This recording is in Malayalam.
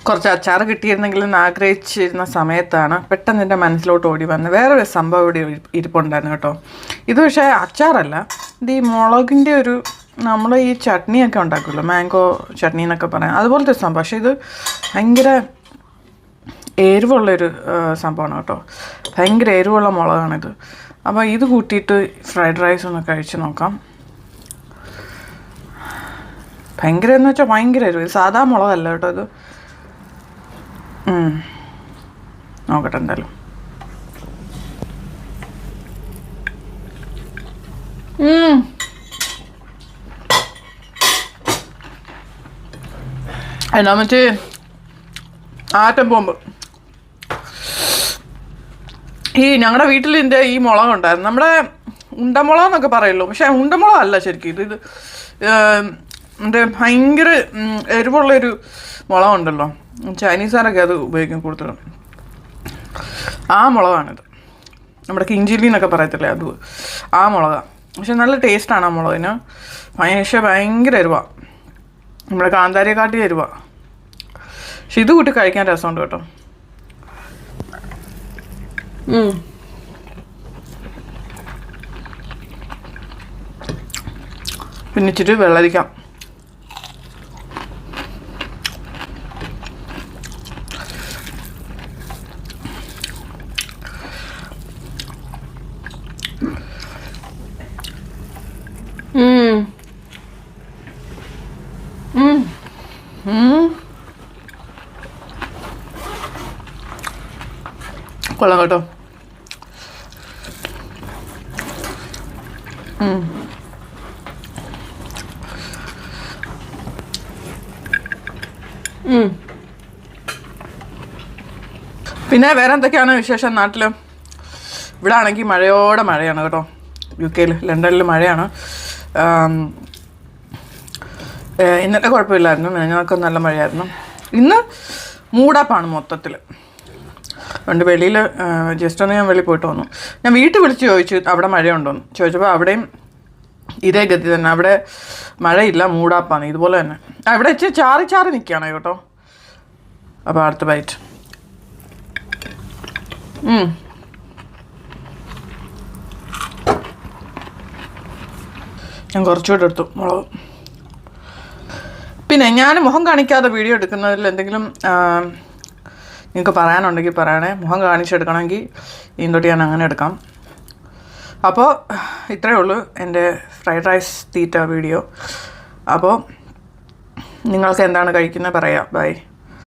കുറച്ച് അച്ചാർ കിട്ടിയിരുന്നെങ്കിലും ആഗ്രഹിച്ചിരുന്ന സമയത്താണ് പെട്ടെന്ന് എൻ്റെ മനസ്സിലോട്ട് ഓടി വന്ന് വേറൊരു സംഭവം ഇവിടെ ഇരിപ്പുണ്ടായിരുന്നു കേട്ടോ. ഇത് പക്ഷേ അച്ചാറല്ല, ഇത് ഈ മുളകിൻ്റെ ഒരു നമ്മൾ ഈ ചട്നിയൊക്കെ ഉണ്ടാക്കുമല്ലോ, മാംഗോ ചട്നി എന്നൊക്കെ പറയാം, അതുപോലത്തെ ഒരു സംഭവം. പക്ഷേ ഇത് ഭയങ്കര എരിവുള്ളൊരു സംഭവമാണ് കേട്ടോ. ഭയങ്കര എരിവുള്ള മുളകാണിത്. അപ്പോൾ ഇത് കൂട്ടിയിട്ട് ഫ്രൈഡ് റൈസ് ഒന്ന് കഴിച്ച് നോക്കാം. ഭയങ്കര എന്ന് വെച്ചാൽ ഭയങ്കര എരിവ്. സാധാ മുളകല്ല കേട്ടോ ഇത്. നോക്കട്ടെ എന്തായാലും. എന്നാ മറ്റേ ആറ്റം ബോംബ്. ഈ ഞങ്ങളുടെ വീട്ടിൽ ഇതിൻ്റെ ഈ മുളകുണ്ടായിരുന്നു, നമ്മുടെ ഉണ്ടമുളകെന്നൊക്കെ പറയുള്ളൂ. പക്ഷേ ഉണ്ടമുളകല്ല ശരിക്കും ഇത്. എൻ്റെ ഭയങ്കര എരിവുള്ളൊരു മുളകുണ്ടല്ലോ, ചൈനീസുകാരൊക്കെ അത് ഉപയോഗിക്കും കൂടുതലും. ആ മുളകാണിത്. നമ്മുടെ കിഞ്ചില്ലി എന്നൊക്കെ പറയത്തില്ലേ, അത് ആ മുളകാണ്. പക്ഷെ നല്ല ടേസ്റ്റാണ് ആ മുളകിന്. പക്ഷേ ഭയങ്കര എരിവാണ്, നമ്മുടെ കാന്താരിയെക്കാട്ടി എരിവാണ്. പക്ഷെ ഇത് കൂട്ടി കഴിക്കാൻ രസമുണ്ട് കേട്ടോ. പിന്നെ ഇച്ചിരി വെള്ളരിക്കാം. കൊള്ളാം കേട്ടോ. പിന്നെ വേറെ എന്തൊക്കെയാണ് വിശേഷം നാട്ടിൽ? ഇവിടെ ആണെങ്കിൽ മഴയോടെ മഴയാണ് കേട്ടോ. UK ലണ്ടനിൽ മഴയാണ്. ഇന്നത്തെ കുഴപ്പമില്ലായിരുന്നു, ഞങ്ങൾക്ക് നല്ല മഴയായിരുന്നു. ഇന്ന് മൂടപ്പാണ് മൊത്തത്തിൽ. അതുകൊണ്ട് വെളിയിൽ ജസ്റ്റ് ഒന്ന് ഞാൻ വെളിയിൽ പോയിട്ട് വന്നു. ഞാൻ വീട്ടിൽ വിളിച്ച് ചോദിച്ചു അവിടെ മഴയുണ്ടോയെന്ന്. ചോദിച്ചപ്പോൾ അവിടെയും ഇതേ ഗതി തന്നെ, അവിടെ മഴയില്ല, മൂടാപ്പാണ് ഇതുപോലെ തന്നെ. ഇവിടെ ഇച്ചിരി ചാറി ചാറി നിൽക്കുകയാണ് കേട്ടോ. അപ്പോൾ അടുത്ത ബൈറ്റ്. ഞാൻ കുറച്ചുകൂടെ എടുത്തു മുളക്. പിന്നെ ഞാൻ മുഖം കാണിക്കാതെ വീഡിയോ എടുക്കുന്നതിൽ എന്തെങ്കിലും നിങ്ങൾക്ക് പറയാനുണ്ടെങ്കിൽ പറയണേ. മുഖം കാണിച്ചെടുക്കണമെങ്കിൽ ഇതൊട്ട് ഞാൻ അങ്ങനെ എടുക്കാം. അപ്പോൾ ഇത്രയേ ഉള്ളൂ എൻ്റെ ഫ്രൈഡ് റൈസ് തീറ്റ വീഡിയോ. അപ്പോൾ നിങ്ങൾക്ക് എന്താണ് കഴിക്കുന്നത് പറയാം. ബൈ.